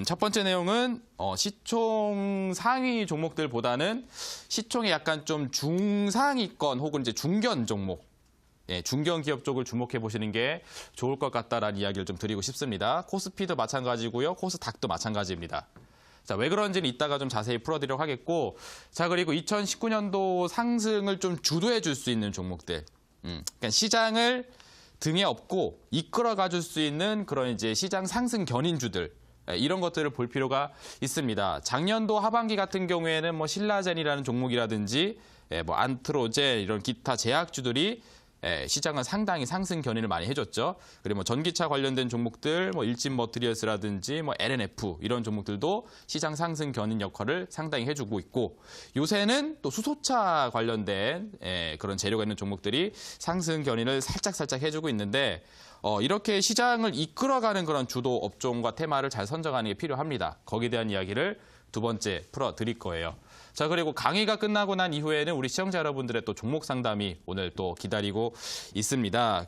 첫 번째 내용은 시총 상위 종목들보다는 시총이 약간 좀 중상위권 혹은 이제 중견 종목, 중견 기업 쪽을 주목해 보시는 게 좋을 것 같다라는 이야기를 좀 드리고 싶습니다. 코스피도 마찬가지고요, 코스닥도 마찬가지입니다. 자, 왜 그런지는 이따가 좀 자세히 풀어드리도록 하겠고, 자, 그리고 2019년도 상승을 좀 주도해 줄 수 있는 종목들, 그러니까 시장을 등에 업고 이끌어 가줄 수 있는 그런 이제 시장 상승 견인주들, 이런 것들을 볼 필요가 있습니다. 작년도 하반기 같은 경우에는 뭐 신라젠이라는 종목이라든지 뭐 안트로젠 이런 기타 제약주들이 시장은 상당히 상승 견인을 많이 해줬죠. 그리고 뭐 전기차 관련된 종목들, 뭐 일진 머티리얼스라든지 뭐 LNF 이런 종목들도 시장 상승 견인 역할을 상당히 해주고 있고, 요새는 또 수소차 관련된 그런 재료가 있는 종목들이 상승 견인을 살짝 해주고 있는데, 이렇게 시장을 이끌어가는 그런 주도 업종과 테마를 잘 선정하는 게 필요합니다. 거기에 대한 이야기를 두 번째 풀어드릴 거예요. 자, 그리고 강의가 끝나고 난 이후에는 우리 시청자 여러분들의 또 종목 상담이 오늘 또 기다리고 있습니다.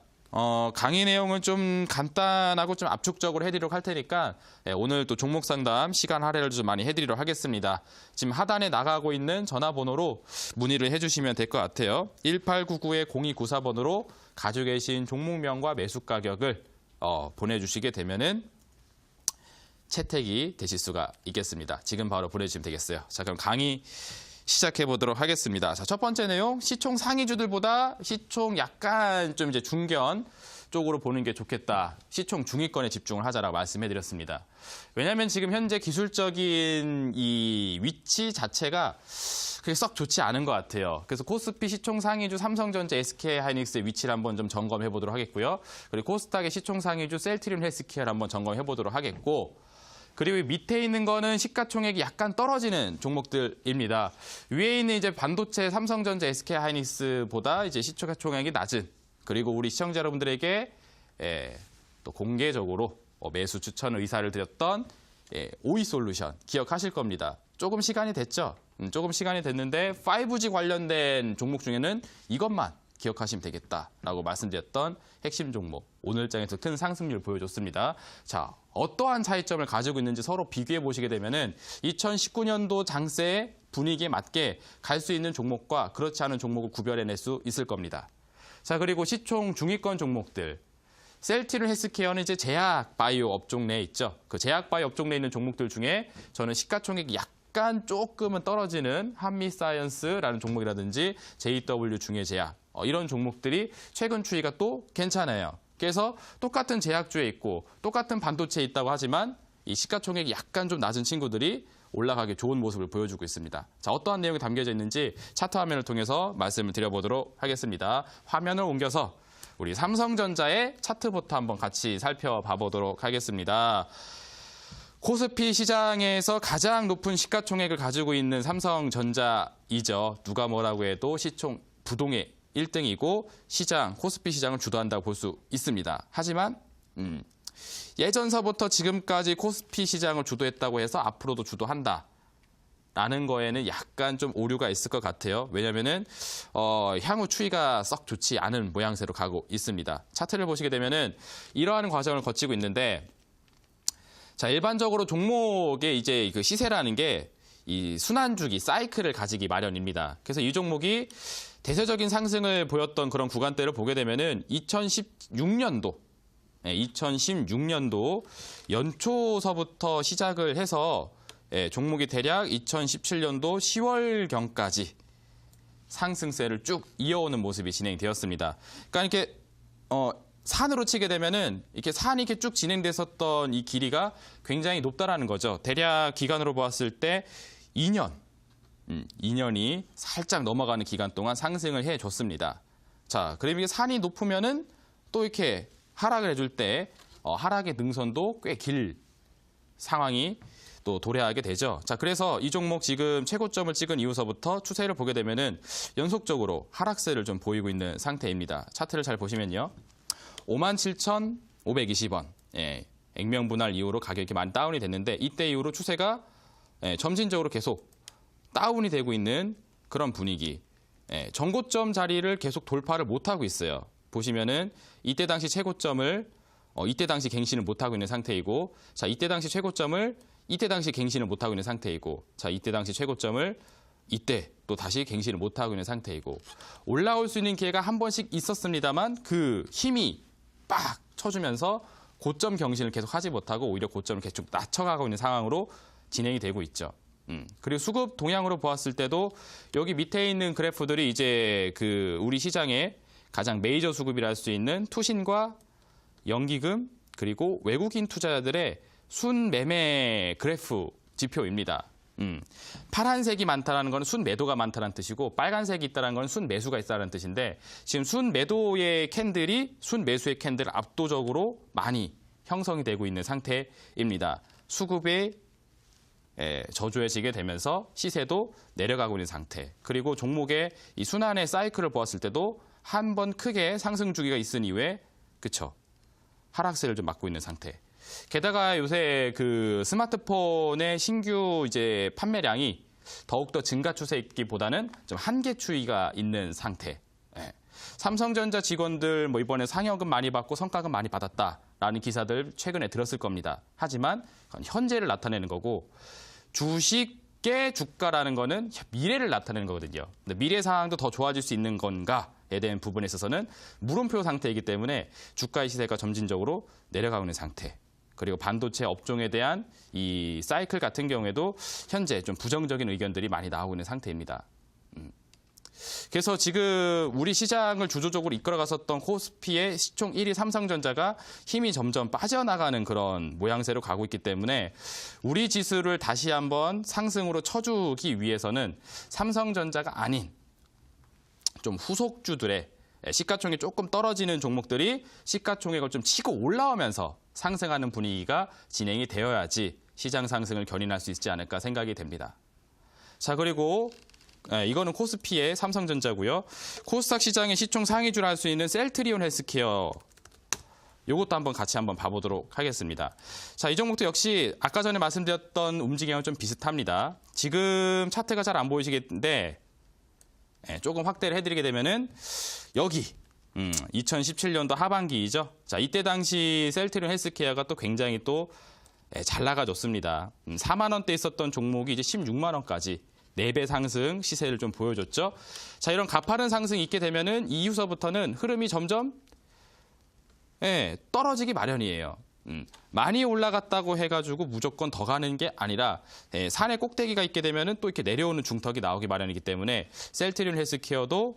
강의 내용은 좀 간단하고 좀 압축적으로 해드리도록 할 테니까 오늘 또 종목 상담 시간 할애를 좀 많이 해드리도록 하겠습니다. 지금 하단에 나가고 있는 전화번호로 문의를 해주시면 될 것 같아요. 1899-0294번으로 가지고 계신 종목명과 매수 가격을 보내주시게 되면은 채택이 되실 수가 있겠습니다. 지금 바로 보내주시면 되겠어요. 자, 그럼 강의 시작해 보도록 하겠습니다. 자, 첫 번째 내용, 시총 상위주들보다 시총 약간 좀 이제 중견 쪽으로 보는 게 좋겠다. 시총 중위권에 집중을 하자라고 말씀해 드렸습니다. 왜냐하면 지금 현재 기술적인 이 위치 자체가 그게 썩 좋지 않은 것 같아요. 그래서 코스피 시총 상위주 삼성전자, SK하이닉스의 위치를 한번 좀 점검해 보도록 하겠고요. 그리고 코스닥의 시총 상위주 셀트리온 헬스케어를 한번 점검해 보도록 하겠고, 그리고 밑에 있는 거는 시가총액이 약간 떨어지는 종목들입니다. 위에 있는 이제 반도체 삼성전자, SK하이닉스보다 이제 시가총액이 낮은, 그리고 우리 시청자 여러분들에게 또 공개적으로 매수 추천 의사를 드렸던 오이솔루션 기억하실 겁니다. 조금 시간이 됐죠? 조금 시간이 됐는데 5G 관련된 종목 중에는 이것만 기억하시면 되겠다라고 말씀드렸던 핵심 종목, 오늘장에서 큰 상승률 보여줬습니다. 자, 어떠한 차이점을 가지고 있는지 서로 비교해 보시게 되면은 2019년도 장세의 분위기에 맞게 갈 수 있는 종목과 그렇지 않은 종목을 구별해낼 수 있을 겁니다. 자, 그리고 시총 중위권 종목들. 셀트리온 헬스케어는 이제 제약 바이오 업종 내에 있죠. 그 제약 바이오 업종 내에 있는 종목들 중에 저는 시가총액이 약간 조금은 떨어지는 한미사이언스라는 종목이라든지 JW 중해제약, 이런 종목들이 최근 추이가 또 괜찮아요. 그래서 똑같은 제약주에 있고 똑같은 반도체에 있다고 하지만 이 시가총액이 약간 좀 낮은 친구들이 올라가기 좋은 모습을 보여주고 있습니다. 자, 어떠한 내용이 담겨져 있는지 차트 화면을 통해서 말씀을 드려보도록 하겠습니다. 화면을 옮겨서 우리 삼성전자의 차트부터 한번 같이 살펴봐 보도록 하겠습니다. 코스피 시장에서 가장 높은 시가총액을 가지고 있는 삼성전자이죠. 누가 뭐라고 해도 시총 부동의 1등이고 시장, 코스피 시장을 주도한다고 볼 수 있습니다. 하지만 예전서부터 지금까지 코스피 시장을 주도했다고 해서 앞으로도 주도한다. 라는 거에는 약간 좀 오류가 있을 것 같아요. 왜냐면은 향후 추이가 썩 좋지 않은 모양새로 가고 있습니다. 차트를 보시게 되면은 이러한 과정을 거치고 있는데, 자, 일반적으로 종목의 이제 그 시세라는 게 이 순환주기, 사이클을 가지기 마련입니다. 그래서 이 종목이 대세적인 상승을 보였던 그런 구간대를 보게 되면은 2016년도 연초서부터 시작을 해서 종목이 대략 2017년도 10월경까지 상승세를 쭉 이어오는 모습이 진행되었습니다. 그러니까 이렇게 산으로 치게 되면은 이렇게 산이 이렇게 쭉 진행됐었던 이 길이가 굉장히 높다라는 거죠. 대략 기간으로 보았을 때 2년이 살짝 넘어가는 기간 동안 상승을 해줬습니다. 자, 그럼 이게 산이 높으면은 또 이렇게 하락을 해줄 때 하락의 능선도 꽤 길 상황이 또 도래하게 되죠. 자, 그래서 이 종목 지금 최고점을 찍은 이후서부터 추세를 보게 되면은 연속적으로 하락세를 좀 보이고 있는 상태입니다. 차트를 잘 보시면요. 57,520원. 액면 분할 이후로 가격이 많이 다운이 됐는데 이때 이후로 추세가 점진적으로 계속 다운이 되고 있는 그런 분위기. 전고점 자리를 계속 돌파를 못하고 있어요. 보시면은 이때 당시 최고점을 이때 당시 갱신을 못하고 있는 상태이고, 자, 이때 당시 최고점을 이때 당시 갱신을 못하고 있는 상태이고, 자, 이때 당시 최고점을 이때 또 다시 갱신을 못하고 있는 상태이고, 올라올 수 있는 기회가 한 번씩 있었습니다만 그 힘이 빡 쳐주면서 고점 경신을 계속 하지 못하고 오히려 고점을 계속 낮춰가고 있는 상황으로 진행이 되고 있죠. 그리고 수급 동향으로 보았을 때도 여기 밑에 있는 그래프들이 이제 그 우리 시장의 가장 메이저 수급이라 할 수 있는 투신과 연기금 그리고 외국인 투자자들의 순매매 그래프 지표입니다. 파란색이 많다는 건 순매도가 많다는 뜻이고 빨간색이 있다는 건 순매수가 있다는 뜻인데 지금 순매도의 캔들이 순매수의 캔들을 압도적으로 많이 형성이 되고 있는 상태입니다. 수급의 저조해지게 되면서 시세도 내려가고 있는 상태. 그리고 종목의 이 순환의 사이클을 보았을 때도 한 번 크게 상승 주기가 있은 이후에 그쵸 하락세를 좀 맞고 있는 상태. 게다가 요새 그 스마트폰의 신규 이제 판매량이 더욱더 증가 추세이기보다는 좀 한계 추이가 있는 상태. 삼성전자 직원들 뭐 이번에 상여금 많이 받고 성과금 많이 받았다라는 기사들 최근에 들었을 겁니다. 하지만 그건 현재를 나타내는 거고 주식의 주가라는 거는 미래를 나타내는 거거든요. 근데 미래 상황도 더 좋아질 수 있는 건가에 대한 부분에 있어서는 물음표 상태이기 때문에 주가의 시세가 점진적으로 내려가고 있는 상태. 그리고 반도체 업종에 대한 이 사이클 같은 경우에도 현재 좀 부정적인 의견들이 많이 나오고 있는 상태입니다. 그래서 지금 우리 시장을 주도적으로 이끌어갔었던 코스피의 시총 1위 삼성전자가 힘이 점점 빠져나가는 그런 모양새로 가고 있기 때문에 우리 지수를 다시 한번 상승으로 쳐주기 위해서는 삼성전자가 아닌 좀 후속주들의 시가총액이 조금 떨어지는 종목들이 시가총액을 좀 치고 올라오면서 상승하는 분위기가 진행이 되어야지 시장 상승을 견인할 수 있지 않을까 생각이 됩니다. 자, 그리고 이거는 코스피의 삼성전자고요. 코스닥 시장의 시총 상위주를 할 수 있는 셀트리온 헬스케어. 이것도 같이 한번 봐보도록 하겠습니다. 자, 이 종목도 역시 아까 전에 말씀드렸던 움직임은 좀 비슷합니다. 지금 차트가 잘 안 보이시겠는데 조금 확대를 해드리게 되면은 여기 2017년도 하반기이죠. 자, 이때 당시 셀트리온 헬스케어가 또 굉장히 또 잘 나가줬습니다. 4만 원대 있었던 종목이 이제 16만 원까지 4배 상승 시세를 좀 보여줬죠. 자, 이런 가파른 상승이 있게 되면은 이후서부터는 흐름이 점점 떨어지기 마련이에요. 많이 올라갔다고 해가지고 무조건 더 가는 게 아니라 산의 꼭대기가 있게 되면은 또 이렇게 내려오는 중턱이 나오기 마련이기 때문에 셀트리온 헬스케어도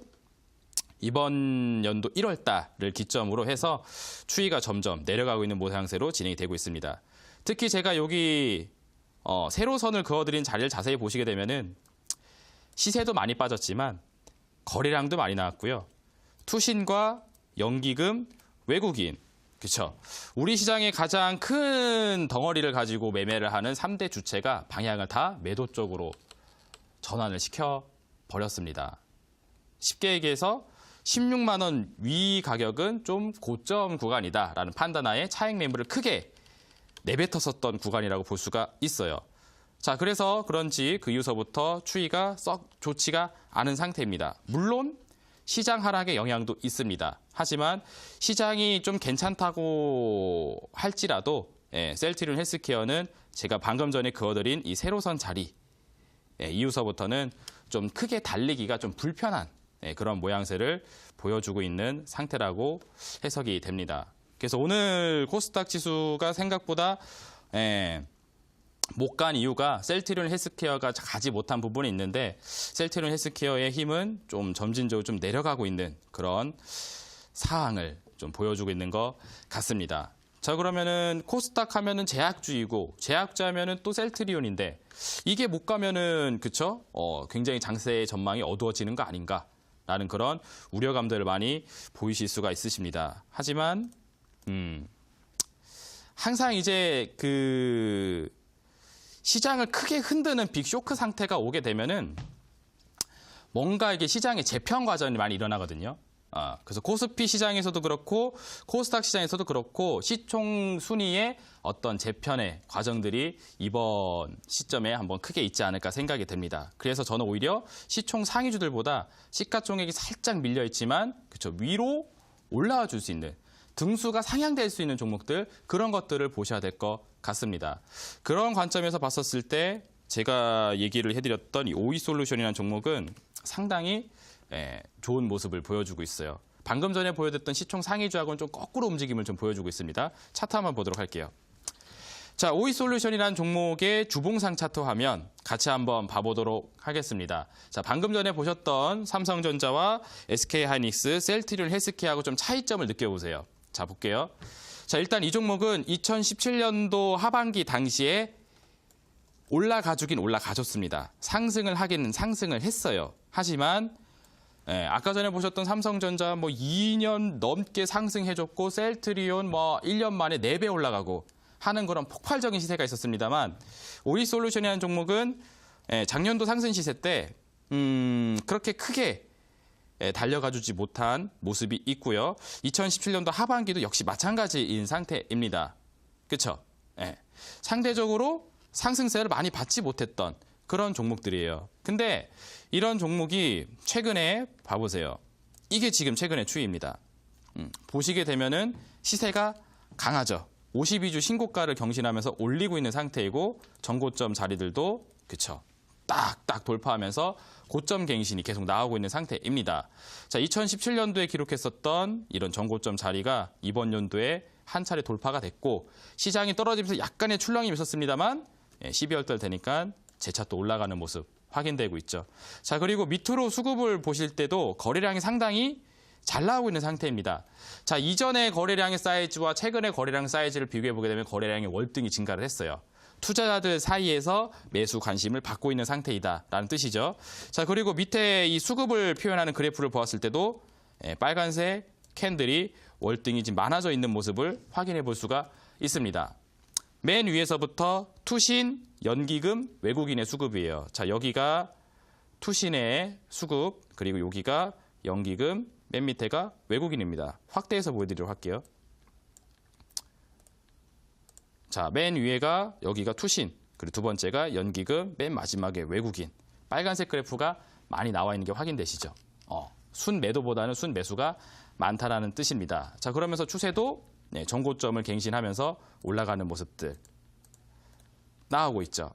이번 연도 1월 달을 기점으로 해서 추이가 점점 내려가고 있는 모양새로 진행이 되고 있습니다. 특히 제가 여기 세로선을 그어드린 자리를 자세히 보시게 되면은 시세도 많이 빠졌지만 거래량도 많이 나왔고요. 투신과 연기금, 외국인, 그렇죠. 우리 시장의 가장 큰 덩어리를 가지고 매매를 하는 3대 주체가 방향을 다 매도 쪽으로 전환을 시켜버렸습니다. 쉽게 얘기해서 16만 원 위 가격은 좀 고점 구간이다라는 판단하에 차익 매물을 크게 내뱉었었던 구간이라고 볼 수가 있어요. 자, 그래서 그런지 그 이후서부터 추이가 썩 좋지가 않은 상태입니다. 물론 시장 하락의 영향도 있습니다. 하지만 시장이 좀 괜찮다고 할지라도 셀트리온 헬스케어는 제가 방금 전에 그어드린 이 세로선 자리 이후서부터는 좀 크게 달리기가 좀 불편한 그런 모양새를 보여주고 있는 상태라고 해석이 됩니다. 그래서 오늘 코스닥 지수가 생각보다 못 간 이유가 셀트리온 헬스케어가 가지 못한 부분이 있는데 셀트리온 헬스케어의 힘은 좀 점진적으로 좀 내려가고 있는 그런 상황을 좀 보여주고 있는 것 같습니다. 자, 그러면은 코스닥 하면은 제약주이고 제약주하면은 또 셀트리온인데 이게 못 가면은 그쵸? 굉장히 장세의 전망이 어두워지는 거 아닌가라는 그런 우려감들을 많이 보이실 수가 있으십니다. 하지만 항상 이제 그 시장을 크게 흔드는 빅쇼크 상태가 오게 되면은 뭔가 이게 시장의 재편 과정이 많이 일어나거든요. 그래서 코스피 시장에서도 그렇고 코스닥 시장에서도 그렇고 시총 순위의 어떤 재편의 과정들이 이번 시점에 한번 크게 있지 않을까 생각이 됩니다. 그래서 저는 오히려 시총 상위주들보다 시가총액이 살짝 밀려 있지만 그쵸 위로 올라와 줄 수 있는 등수가 상향될 수 있는 종목들 그런 것들을 보셔야 될 것 같습니다. 그런 관점에서 봤었을 때 제가 얘기를 해드렸던 이 오이솔루션이라는 종목은 상당히 좋은 모습을 보여주고 있어요. 방금 전에 보여드렸던 시총 상위주하고는 좀 거꾸로 움직임을 좀 보여주고 있습니다. 차트 한번 보도록 할게요. 자, 오이솔루션이라는 종목의 주봉상 차트 화면 같이 한번 봐보도록 하겠습니다. 자, 방금 전에 보셨던 삼성전자와 SK하이닉스, 셀트리온 헬스케어하고 좀 차이점을 느껴보세요. 자, 볼게요. 자, 일단 이 종목은 2017년도 하반기 당시에 올라가주긴 올라가줬습니다. 상승을 하기는 상승을 했어요. 하지만 아까 전에 보셨던 삼성전자 뭐 2년 넘게 상승해줬고 셀트리온 뭐 1년 만에 4배 올라가고 하는 그런 폭발적인 시세가 있었습니다만 오이솔루션이라는 종목은 작년도 상승 시세 때 그렇게 크게 달려가주지 못한 모습이 있고요. 2017년도 하반기도 역시 마찬가지인 상태입니다. 그렇죠? 상대적으로 상승세를 많이 받지 못했던 그런 종목들이에요. 근데 이런 종목이 최근에 봐보세요. 이게 지금 최근의 추이입니다. 보시게 되면은 시세가 강하죠. 52주 신고가를 경신하면서 올리고 있는 상태이고 전고점 자리들도 그쵸 딱딱 돌파하면서 고점 갱신이 계속 나오고 있는 상태입니다. 자, 2017년도에 기록했었던 이런 전고점 자리가 이번 연도에 한 차례 돌파가 됐고 시장이 떨어지면서 약간의 출렁임이 있었습니다만 12월 달 되니까 재차 또 올라가는 모습 확인되고 있죠. 자, 그리고 밑으로 수급을 보실 때도 거래량이 상당히 잘 나오고 있는 상태입니다. 자, 이전의 거래량의 사이즈와 최근의 거래량 사이즈를 비교해 보게 되면 거래량이 월등히 증가를 했어요. 투자자들 사이에서 매수 관심을 받고 있는 상태이다라는 뜻이죠. 자, 그리고 밑에 이 수급을 표현하는 그래프를 보았을 때도 빨간색 캔들이 월등히 지금 많아져 있는 모습을 확인해 볼 수가 있습니다. 맨 위에서부터 투신, 연기금, 외국인의 수급이에요. 자, 여기가 투신의 수급, 그리고 여기가 연기금, 맨 밑에가 외국인입니다. 확대해서 보여드리도록 할게요. 자, 맨 위에가 여기가 투신, 그리고 두 번째가 연기금, 맨 마지막에 외국인. 빨간색 그래프가 많이 나와 있는 게 확인되시죠? 순 매도보다는 순 매수가 많다라는 뜻입니다. 자, 그러면서 추세도 전고점을 갱신하면서 올라가는 모습들 나오고 있죠.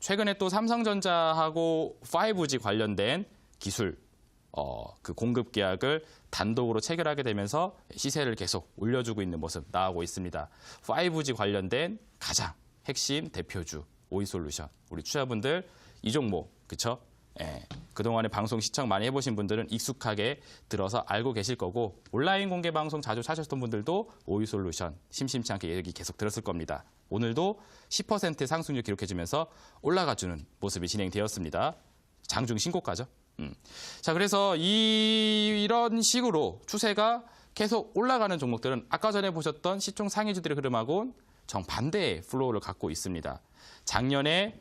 최근에 또 삼성전자하고 5G 관련된 기술 그 공급 계약을 단독으로 체결하게 되면서 시세를 계속 올려주고 있는 모습 나오고 있습니다. 5G 관련된 가장 핵심 대표주 오이솔루션. 우리 투자분들 이 종목 그쵸? 그동안에 방송 시청 많이 해보신 분들은 익숙하게 들어서 알고 계실 거고 온라인 공개 방송 자주 찾으셨던 분들도 오이솔루션 심심치 않게 얘기 계속 들었을 겁니다. 오늘도 10%의 상승률 기록해주면서 올라가주는 모습이 진행되었습니다. 장중 신고가죠. 자, 그래서 이런 식으로 추세가 계속 올라가는 종목들은 아까 전에 보셨던 시총 상위주들의 흐름하고는 정반대의 플로우를 갖고 있습니다. 작년에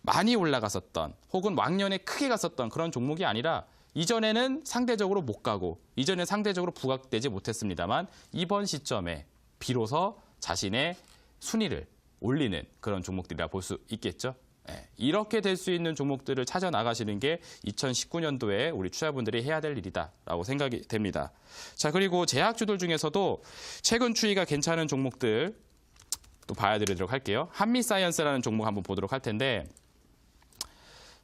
많이 올라갔었던 혹은 왕년에 크게 갔었던 그런 종목이 아니라 이전에는 상대적으로 못 가고 이전에 상대적으로 부각되지 못했습니다만 이번 시점에 비로소 자신의 순위를 올리는 그런 종목들이라 볼 수 있겠죠. 이렇게 될 수 있는 종목들을 찾아 나가시는 게 2019년도에 우리 투자분들이 해야 될 일이다라고 생각이 됩니다. 자, 그리고 제약주들 중에서도 최근 추이가 괜찮은 종목들 또 봐드리도록 할게요. 한미사이언스라는 종목 한번 보도록 할 텐데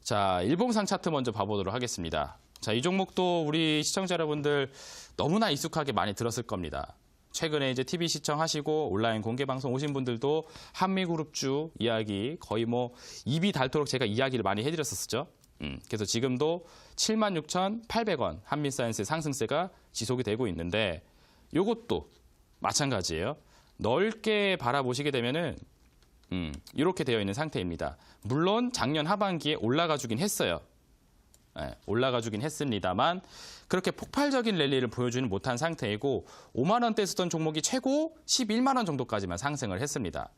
자, 일봉상 차트 먼저 봐보도록 하겠습니다. 자, 이 종목도 우리 시청자 여러분들 너무나 익숙하게 많이 들었을 겁니다. 최근에 이제 TV 시청하시고 온라인 공개 방송 오신 분들도 한미그룹주 이야기 거의 뭐 입이 닳도록 제가 이야기를 많이 해드렸었죠. 그래서 지금도 76,800원 한미사이언스의 상승세가 지속이 되고 있는데 이것도 마찬가지예요. 넓게 바라보시게 되면은 이렇게 되어 있는 상태입니다. 물론 작년 하반기에 올라가 주긴 했어요. 올라가 주긴 했습니다만 그렇게 폭발적인 랠리를 보여주는 못한 상태이고 5만 원대 쓰던 종목이 최고 11만 원 정도까지만 상승을 했습니다.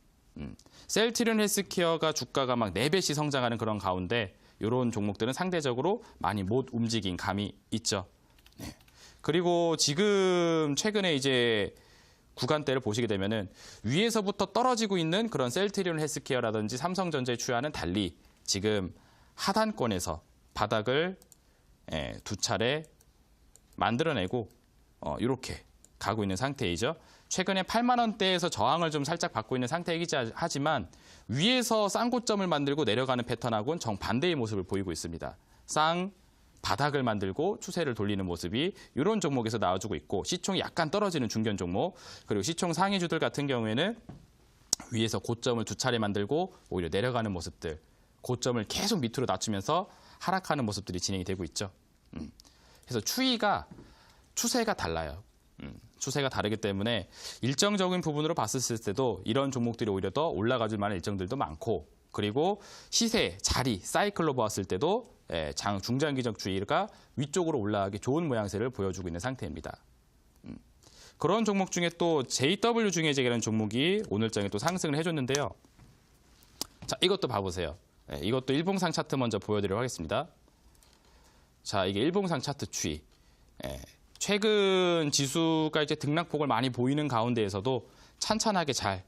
셀트리온 헬스케어가 주가가 막 4배씩 성장하는 그런 가운데 이런 종목들은 상대적으로 많이 못 움직인 감이 있죠. 그리고 지금 최근에 이제 구간대를 보시게 되면은 위에서부터 떨어지고 있는 그런 셀트리온 헬스케어라든지 삼성전자의 추이와는 달리 지금 하단권에서 바닥을 두 차례 만들어내고 이렇게 가고 있는 상태이죠. 최근에 8만 원대에서 저항을 좀 살짝 받고 있는 상태이긴 하지만 위에서 쌍고점을 만들고 내려가는 패턴하고는 정반대의 모습을 보이고 있습니다. 쌍 바닥을 만들고 추세를 돌리는 모습이 이런 종목에서 나와주고 있고 시총이 약간 떨어지는 중견 종목 그리고 시총 상위주들 같은 경우에는 위에서 고점을 두 차례 만들고 오히려 내려가는 모습들 고점을 계속 밑으로 낮추면서 하락하는 모습들이 진행이 되고 있죠. 그래서 추세가 달라요. 추세가 다르기 때문에 일정적인 부분으로 봤을 때도 이런 종목들이 오히려 더 올라가줄 만한 일정들도 많고 그리고 시세, 자리, 사이클로 보았을 때도 중장기적 주의가 위쪽으로 올라가기 좋은 모양새를 보여주고 있는 상태입니다. 그런 종목 중에 또 JW 중해제라는 종목이 오늘장에 또 상승을 해줬는데요. 자, 이것도 봐보세요. 이것도 일봉상 차트 먼저 보여드리도록 하겠습니다. 자, 이게 일봉상 차트 추이. 최근 지수가 이제 등락폭을 많이 보이는 가운데에서도 찬찬하게 잘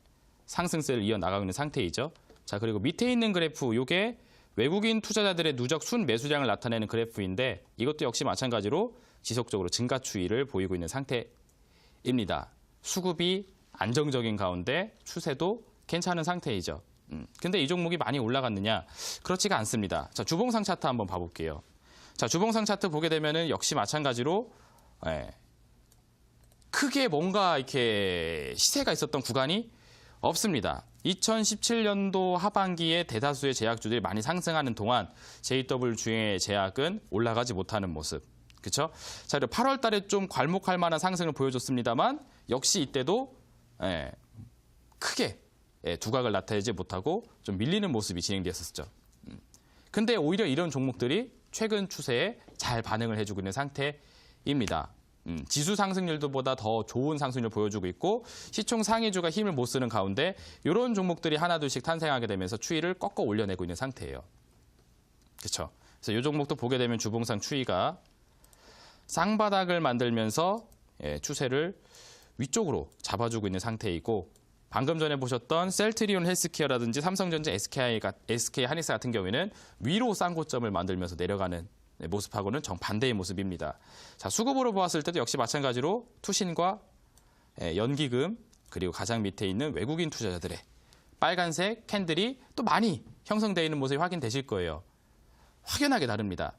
상승세를 이어나가고 있는 상태이죠. 자, 그리고 밑에 있는 그래프, 이게 외국인 투자자들의 누적 순 매수량을 나타내는 그래프인데 이것도 역시 마찬가지로 지속적으로 증가 추이를 보이고 있는 상태입니다. 수급이 안정적인 가운데 추세도 괜찮은 상태이죠. 근데 이 종목이 많이 올라갔느냐? 그렇지가 않습니다. 자, 주봉상 차트 한번 봐볼게요. 자, 주봉상 차트 보게 되면은 역시 마찬가지로 크게 뭔가 이렇게 시세가 있었던 구간이 없습니다. 2017년도 하반기에 대다수의 제약주들이 많이 상승하는 동안 JW 중의 제약은 올라가지 못하는 모습. 그렇죠? 자, 그리고 8월 달에 좀 괄목할 만한 상승을 보여줬습니다만 역시 이때도 크게 두각을 나타내지 못하고 좀 밀리는 모습이 진행되었었죠. 근데 오히려 이런 종목들이 최근 추세에 잘 반응을 해주고 있는 상태입니다. 지수 상승률보다 더 좋은 상승률을 보여주고 있고 시총 상위주가 힘을 못 쓰는 가운데 이런 종목들이 하나둘씩 탄생하게 되면서 추이를 꺾어 올려내고 있는 상태예요. 그렇죠? 그래서 이 종목도 보게 되면 주봉상 추이가 쌍바닥을 만들면서 추세를 위쪽으로 잡아주고 있는 상태이고 방금 전에 보셨던 셀트리온 헬스케어라든지 삼성전자, SK 하이닉스 같은 경우에는 위로 쌍고점을 만들면서 내려가는 모습하고는 정반대의 모습입니다. 자, 수급으로 보았을 때도 역시 마찬가지로 투신과 연기금 그리고 가장 밑에 있는 외국인 투자자들의 빨간색 캔들이 또 많이 형성되어 있는 모습이 확인되실 거예요. 확연하게 다릅니다.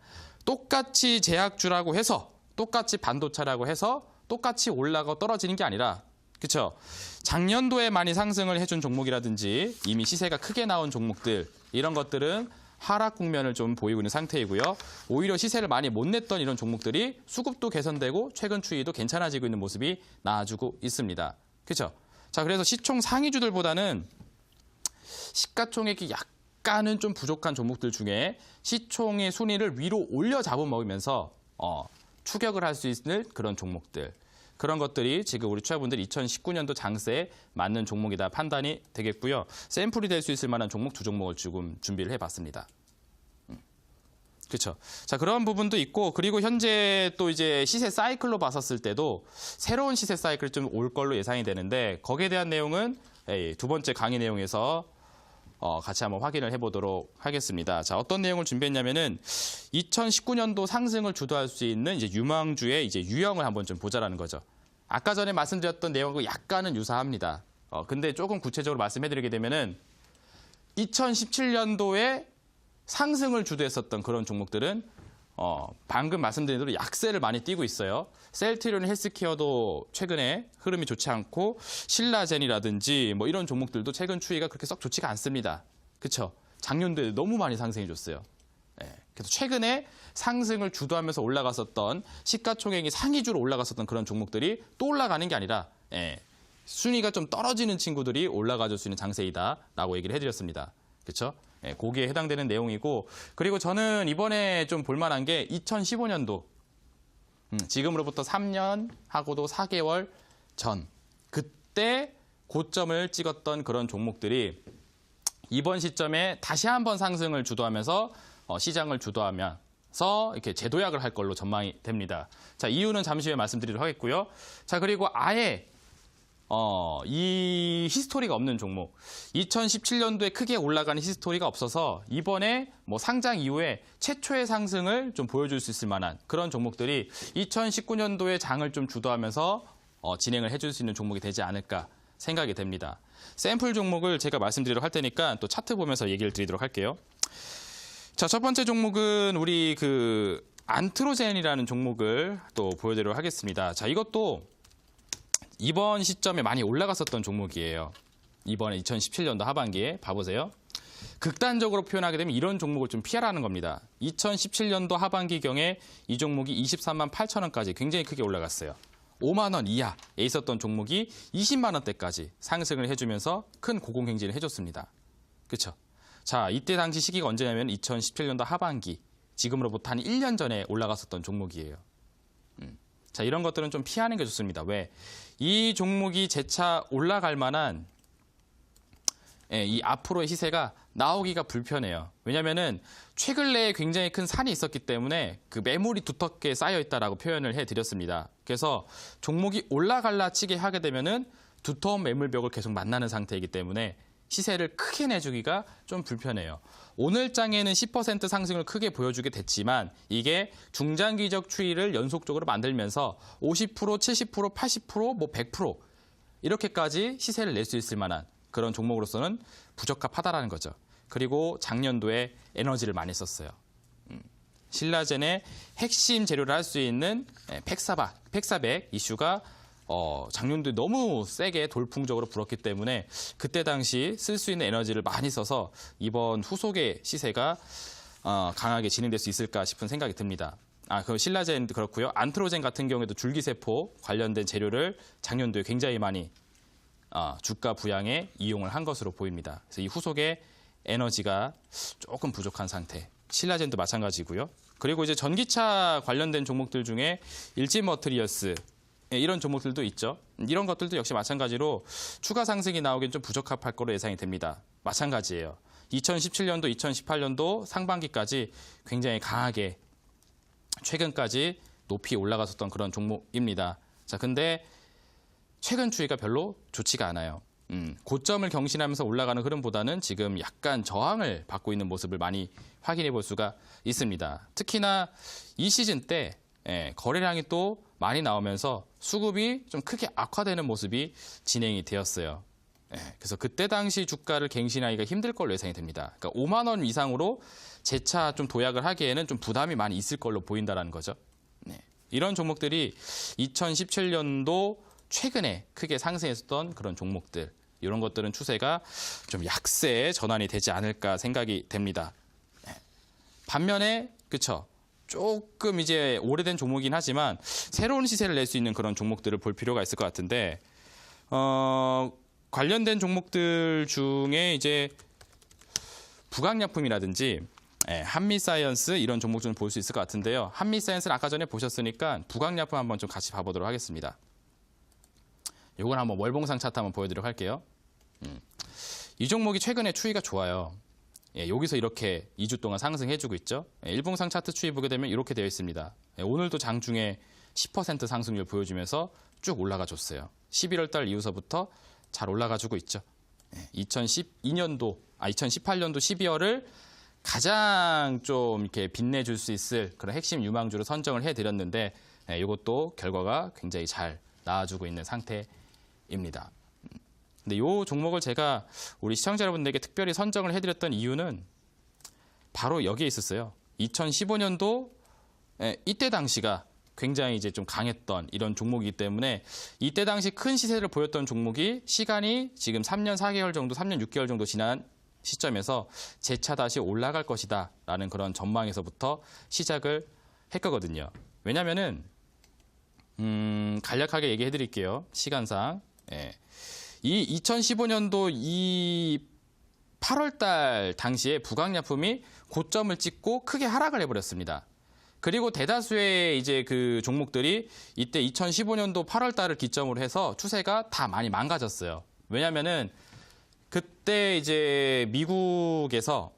똑같이 제약주라고 해서 똑같이 반도체라고 해서 똑같이 올라가 떨어지는 게 아니라 그렇죠? 작년도에 많이 상승을 해준 종목이라든지 이미 시세가 크게 나온 종목들 이런 것들은 하락 국면을 좀 보이고 있는 상태이고요. 오히려 시세를 많이 못 냈던 이런 종목들이 수급도 개선되고 최근 추이도 괜찮아지고 있는 모습이 나와주고 있습니다. 그렇죠? 자, 그래서 시총 상위주들보다는 시가총액이 약간은 좀 부족한 종목들 중에 시총의 순위를 위로 올려 잡아먹으면서 추격을 할 수 있는 그런 종목들. 그런 것들이 지금 우리 투자분들이 2019년도 장세에 맞는 종목이다 판단이 되겠고요. 샘플이 될 수 있을 만한 종목 두 종목을 지금 준비를 해봤습니다. 그렇죠. 자, 그런 부분도 있고 그리고 현재 또 이제 시세 사이클로 봤었을 때도 새로운 시세 사이클이 좀 올 걸로 예상이 되는데 거기에 대한 내용은 두 번째 강의 내용에서 같이 한번 확인을 해보도록 하겠습니다. 자, 어떤 내용을 준비했냐면은 2019년도 상승을 주도할 수 있는 이제 유망주의 이제 유형을 한번 좀 보자라는 거죠. 아까 전에 말씀드렸던 내용과 약간은 유사합니다. 근데 조금 구체적으로 말씀해드리게 되면은 2017년도에 상승을 주도했었던 그런 종목들은 방금 말씀드린 대로 약세를 많이 띄고 있어요. 셀트리온 헬스케어도 최근에 흐름이 좋지 않고 신라젠이라든지 뭐 이런 종목들도 최근 추이가 그렇게 썩 좋지가 않습니다. 그렇죠? 작년도에 너무 많이 상승해줬어요. 그래서 최근에 상승을 주도하면서 올라갔었던 시가총액이 상위주로 올라갔었던 그런 종목들이 또 올라가는 게 아니라 순위가 좀 떨어지는 친구들이 올라가줄 수 있는 장세이다라고 얘기를 해드렸습니다. 그렇죠? 거기에 해당되는 내용이고 그리고 저는 이번에 좀 볼만한 게 2015년도 지금으로부터 3년하고도 4개월 전 그때 고점을 찍었던 그런 종목들이 이번 시점에 다시 한번 상승을 주도하면서 시장을 주도하면서 이렇게 재도약을 할 걸로 전망이 됩니다. 자, 이유는 잠시 후에 말씀드리도록 하겠고요. 자, 그리고 아예 이 히스토리가 없는 종목 2017년도에 크게 올라가는 히스토리가 없어서 이번에 뭐 상장 이후에 최초의 상승을 좀 보여줄 수 있을 만한 그런 종목들이 2019년도에 장을 좀 주도하면서 진행을 해줄 수 있는 종목이 되지 않을까 생각이 됩니다. 샘플 종목을 제가 말씀드리도록 할 테니까 또 차트 보면서 얘기를 드리도록 할게요. 자, 첫 번째 종목은 우리 그 안트로젠이라는 종목을 또 보여드리도록 하겠습니다. 자, 이것도 이번 시점에 많이 올라갔었던 종목이에요. 이번에 2017년도 하반기에 봐보세요. 극단적으로 표현하게 되면 이런 종목을 좀 피하라는 겁니다. 2017년도 하반기경에 이 종목이 23만 8천 원까지 굉장히 크게 올라갔어요. 5만 원 이하에 있었던 종목이 20만 원대까지 상승을 해주면서 큰 고공행진을 해줬습니다. 그렇죠? 자, 이때 당시 시기가 언제냐면 2017년도 하반기, 지금으로부터 한 1년 전에 올라갔었던 종목이에요. 자, 이런 것들은 좀 피하는 게 좋습니다. 왜? 이 종목이 재차 올라갈 만한 이 앞으로의 시세가 나오기가 불편해요. 왜냐면은 최근 내에 굉장히 큰 산이 있었기 때문에 그 매물이 두텁게 쌓여 있다라고 표현을 해드렸습니다. 그래서 종목이 올라갈라 치게 하게 되면은 두터운 매물벽을 계속 만나는 상태이기 때문에 시세를 크게 내주기가 좀 불편해요. 오늘 장에는 10% 상승을 크게 보여주게 됐지만 이게 중장기적 추이를 연속적으로 만들면서 50%, 70%, 80%, 뭐 100% 이렇게까지 시세를 낼 수 있을 만한 그런 종목으로서는 부적합하다라는 거죠. 그리고 작년도에 에너지를 많이 썼어요. 신라젠의 핵심 재료를 할 수 있는 팩사백 이슈가 작년도에 너무 세게 돌풍적으로 불었기 때문에 그때 당시 쓸 수 있는 에너지를 많이 써서 이번 후속의 시세가 강하게 진행될 수 있을까 싶은 생각이 듭니다. 그 신라젠도 그렇고요. 안트로젠 같은 경우에도 줄기세포 관련된 재료를 작년도에 굉장히 많이 주가 부양에 이용을 한 것으로 보입니다. 그래서 이 후속에 에너지가 조금 부족한 상태. 신라젠도 마찬가지고요. 그리고 이제 전기차 관련된 종목들 중에 일진머트리얼스 이런 종목들도 있죠. 이런 것들도 역시 마찬가지로 추가 상승이 나오긴 좀 부적합할 거로 예상이 됩니다. 마찬가지예요. 2017년도, 2018년도 상반기까지 굉장히 강하게 최근까지 높이 올라갔었던 그런 종목입니다. 자, 근데 최근 추이가 별로 좋지가 않아요. 고점을 경신하면서 올라가는 흐름보다는 지금 약간 저항을 받고 있는 모습을 많이 확인해 볼 수가 있습니다. 특히나 이 시즌 때 거래량이 또 많이 나오면서 수급이 좀 크게 악화되는 모습이 진행이 되었어요. 그래서 그때 당시 주가를 갱신하기가 힘들 걸로 예상이 됩니다. 그러니까 5만 원 이상으로 재차 좀 도약을 하기에는 좀 부담이 많이 있을 걸로 보인다는 거죠. 이런 종목들이 2017년도 최근에 크게 상승했었던 그런 종목들, 이런 것들은 추세가 좀 약세에 전환이 되지 않을까 생각이 됩니다. 반면에 그렇죠. 조금 이제 오래된 종목이긴 하지만 새로운 시세를 낼 수 있는 그런 종목들을 볼 필요가 있을 것 같은데 관련된 종목들 중에 이제 부강약품이라든지 한미사이언스 이런 종목 좀 볼 수 있을 것 같은데요. 한미사이언스는 아까 전에 보셨으니까 부강약품 한번 좀 같이 봐보도록 하겠습니다. 이건 한번 월봉상 차트 한번 보여드리도록 할게요. 이 종목이 최근에 추이가 좋아요. 여기서 이렇게 2주 동안 상승해주고 있죠. 일봉상 차트 추이 보게 되면 이렇게 되어 있습니다. 오늘도 장중에 10% 상승률 보여주면서 쭉 올라가 줬어요. 11월 달 이후서부터 잘 올라가주고 있죠. 2018년도 12월을 가장 좀 이렇게 빛내줄 수 있을 그런 핵심 유망주로 선정을 해드렸는데 이것도 결과가 굉장히 잘 나와주고 있는 상태입니다. 근데 이 종목을 제가 우리 시청자 여러분들에게 특별히 선정을 해드렸던 이유는 바로 여기에 있었어요. 2015년도 이때 당시가 굉장히 이제 좀 강했던 이런 종목이기 때문에 이때 당시 큰 시세를 보였던 종목이 시간이 지금 3년 4개월 정도, 3년 6개월 정도 지난 시점에서 재차 다시 올라갈 것이다라는 그런 전망에서부터 시작을 했거든요. 왜냐면은 간략하게 얘기해 드릴게요. 시간상. 이 2015년도 이 8월 달 당시에 부강약품이 고점을 찍고 크게 하락을 해버렸습니다. 그리고 대다수의 이제 그 종목들이 이때 2015년도 8월 달을 기점으로 해서 추세가 다 많이 망가졌어요. 왜냐면은 그때 이제 미국에서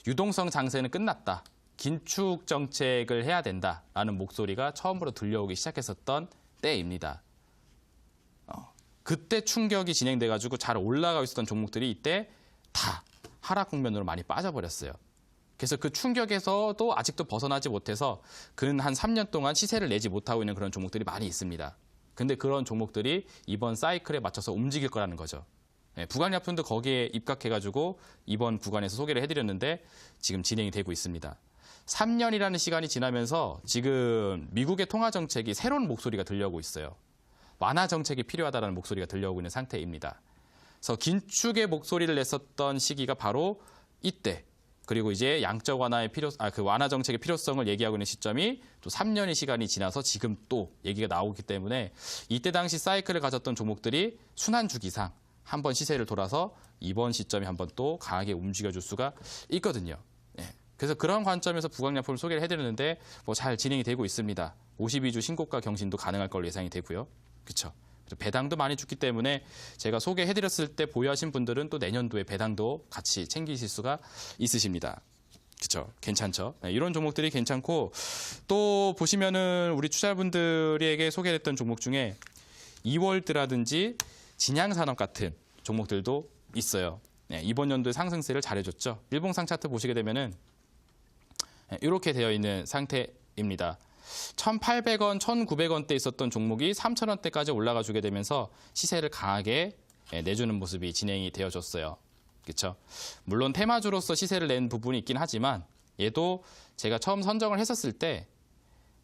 유동성 장세는 끝났다. 긴축 정책을 해야 된다라는 목소리가 처음으로 들려오기 시작했었던 때입니다. 그때 충격이 진행돼가지고 잘 올라가고 있었던 종목들이 이때 다 하락 국면으로 많이 빠져버렸어요. 그래서 그 충격에서도 아직도 벗어나지 못해서 근 한 3년 동안 시세를 내지 못하고 있는 그런 종목들이 많이 있습니다. 근데 그런 종목들이 이번 사이클에 맞춰서 움직일 거라는 거죠. 부강약품도 거기에 입각해가지고 이번 구간에서 소개를 해드렸는데 지금 진행이 되고 있습니다. 3년이라는 시간이 지나면서 지금 미국의 통화 정책이 새로운 목소리가 들려오고 있어요. 완화 정책이 필요하다는 목소리가 들려오고 있는 상태입니다. 그래서 긴축의 목소리를 냈었던 시기가 바로 이때. 그리고 이제 양적 완화의 그 완화 정책의 필요성을 얘기하고 있는 시점이 또 3년의 시간이 지나서 지금 또 얘기가 나오기 때문에 이때 당시 사이클을 가졌던 종목들이 순환주기상 한번 시세를 돌아서 이번 시점에 한번 또 강하게 움직여줄 수가 있거든요. 그래서 그런 관점에서 부강약품을 소개를 해드렸는데 뭐 잘 진행이 되고 있습니다. 52주 신고가 경신도 가능할 걸로 예상이 되고요. 그렇죠. 배당도 많이 죽기 때문에 제가 소개해드렸을 때 보유하신 분들은 또 내년도에 배당도 같이 챙기실 수가 있으십니다. 그렇죠. 괜찮죠. 이런 종목들이 괜찮고 또 보시면은 우리 투자분들에게 소개했던 종목 중에 이월드라든지 진양산업 같은 종목들도 있어요. 이번 연도에 상승세를 잘해줬죠. 일봉상 차트 보시게 되면은 이렇게 되어 있는 상태입니다. 1,800원, 1,900원대 있었던 종목이 3,000원대까지 올라가 주게 되면서 시세를 강하게 내주는 모습이 진행이 되어졌어요. 그렇죠? 물론 테마주로서 시세를 낸 부분이 있긴 하지만 얘도 제가 처음 선정을 했었을 때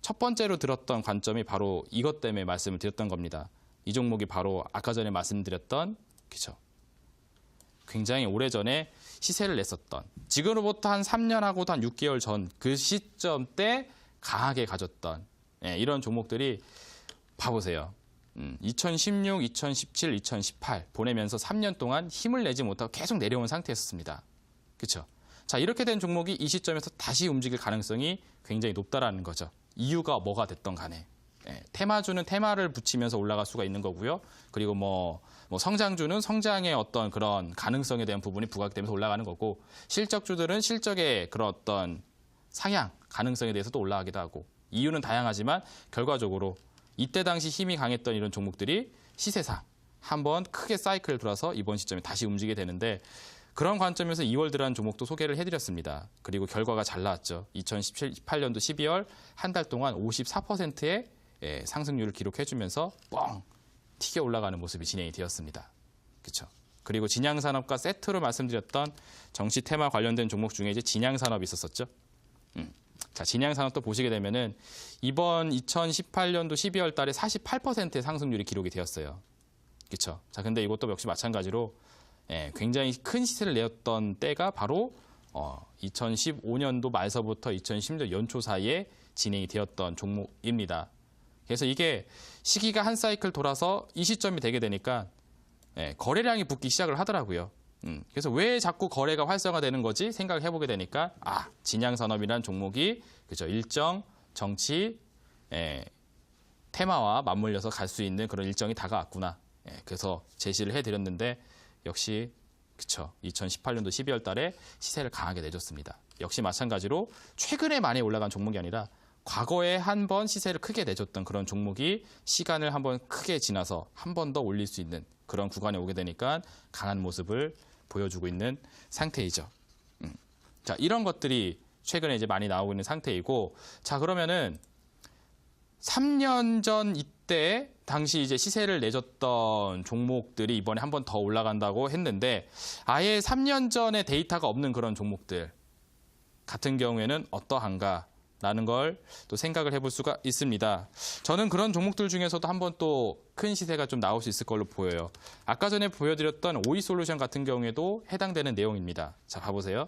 첫 번째로 들었던 관점이 바로 이것 때문에 말씀을 드렸던 겁니다. 이 종목이 바로 아까 전에 말씀드렸던 그렇죠? 굉장히 오래전에 시세를 냈었던 지금으로부터 한 3년하고도 한 6개월 전 그 시점 때 강하게 가졌던 이런 종목들이 봐보세요. 2016, 2017, 2018 보내면서 3년 동안 힘을 내지 못하고 계속 내려온 상태였습니다. 그렇죠? 자, 이렇게 된 종목이 이 시점에서 다시 움직일 가능성이 굉장히 높다라는 거죠. 이유가 뭐가 됐던 간에. 테마주는 테마를 붙이면서 올라갈 수가 있는 거고요. 그리고 뭐 성장주는 성장의 어떤 그런 가능성에 대한 부분이 부각되면서 올라가는 거고 실적주들은 실적의 그런 어떤 상향 가능성에 대해서도 올라가기도 하고 이유는 다양하지만 결과적으로 이때 당시 힘이 강했던 이런 종목들이 시세상 한번 크게 사이클을 돌아서 이번 시점에 다시 움직이게 되는데 그런 관점에서 2월드라는 종목도 소개를 해드렸습니다. 그리고 결과가 잘 나왔죠. 2018년도 12월 한 달 동안 54%의 상승률을 기록해주면서 뻥 튀게 올라가는 모습이 진행이 되었습니다. 그렇죠? 그리고 진양산업과 세트로 말씀드렸던 정치 테마 관련된 종목 중에 이제 진양산업이 있었었죠. 자, 진양산업도 보시게 되면은 이번 2018년도 12월 달에 48%의 상승률이 기록이 되었어요. 그렇죠? 자, 근데 이것도 역시 마찬가지로 굉장히 큰 시세를 내었던 때가 바로 2015년도 말서부터 2016년 연초 사이에 진행이 되었던 종목입니다. 그래서 이게 시기가 한 사이클 돌아서 이 시점이 되게 되니까 거래량이 붙기 시작을 하더라고요. 그래서 왜 자꾸 거래가 활성화되는 거지 생각을 해보게 되니까 진양산업이라는 종목이 그죠 일정 정치 테마와 맞물려서 갈 수 있는 그런 일정이 다가왔구나. 그래서 제시를 해드렸는데 역시 그쵸 2018년도 12월 달에 시세를 강하게 내줬습니다. 역시 마찬가지로 최근에 많이 올라간 종목이 아니라 과거에 한 번 시세를 크게 내줬던 그런 종목이 시간을 한번 크게 지나서 한 번 더 올릴 수 있는 그런 구간에 오게 되니까 강한 모습을 보여주고 있는 상태이죠. 자, 이런 것들이 최근에 이제 많이 나오고 있는 상태이고, 자, 그러면은 3년 전 이때 당시 이제 시세를 내줬던 종목들이 이번에 한 번 더 올라간다고 했는데, 아예 3년 전에 데이터가 없는 그런 종목들 같은 경우에는 어떠한가? 라는 걸 또 생각을 해볼 수가 있습니다. 저는 그런 종목들 중에서도 한번 또 큰 시세가 좀 나올 수 있을 걸로 보여요. 아까 전에 보여드렸던 오이솔루션 같은 경우에도 해당되는 내용입니다. 자, 봐보세요.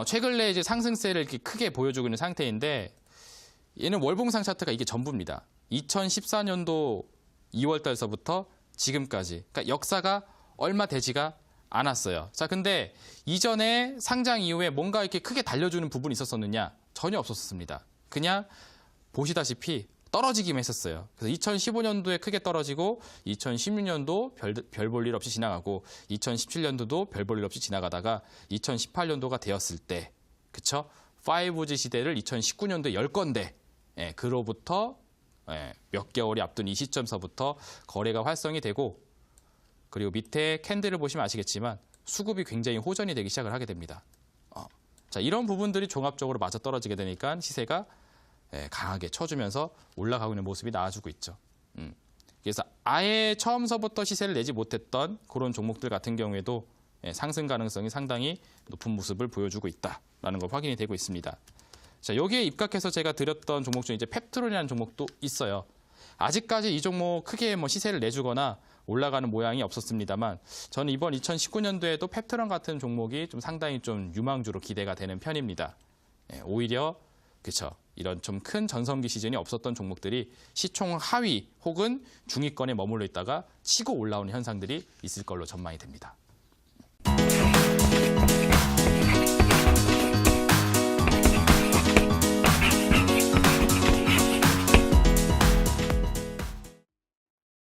최근에 이제 상승세를 이렇게 크게 보여주고 있는 상태인데 얘는 월봉상 차트가 이게 전부입니다. 2014년도 2월 달서부터 지금까지. 그러니까 역사가 얼마 되지가 않았어요. 자, 근데 이전에 상장 이후에 뭔가 이렇게 크게 달려주는 부분이 있었었느냐? 전혀 없었습니다. 그냥 보시다시피 떨어지기만 했었어요. 그래서 2015년도에 크게 떨어지고 2016년도 별 볼 일 없이 지나가고 2017년도도 별 볼 일 없이 지나가다가 2018년도가 되었을 때 그쵸? 5G 시대를 2019년도에 열 건데 그로부터 몇 개월이 앞둔 이 시점서부터 거래가 활성이 되고 그리고 밑에 캔들을 보시면 아시겠지만 수급이 굉장히 호전이 되기 시작을 하게 됩니다. 자, 이런 부분들이 종합적으로 맞아떨어지게 되니까 시세가 강하게 쳐주면서 올라가고 있는 모습이 나와주고 있죠. 그래서 아예 처음서부터 시세를 내지 못했던 그런 종목들 같은 경우에도 상승 가능성이 상당히 높은 모습을 보여주고 있다라는 걸 확인이 되고 있습니다. 자, 여기에 입각해서 제가 드렸던 종목 중에 이제 펩트론이라는 종목도 있어요. 아직까지 이 종목 크게 뭐 시세를 내주거나 올라가는 모양이 없었습니다만 저는 이번 2019년도에도 펩트론 같은 종목이 좀 상당히 좀 유망주로 기대가 되는 편입니다. 오히려 그렇죠. 이런 좀 큰 전성기 시즌이 없었던 종목들이 시총 하위 혹은 중위권에 머물러 있다가 치고 올라오는 현상들이 있을 걸로 전망이 됩니다.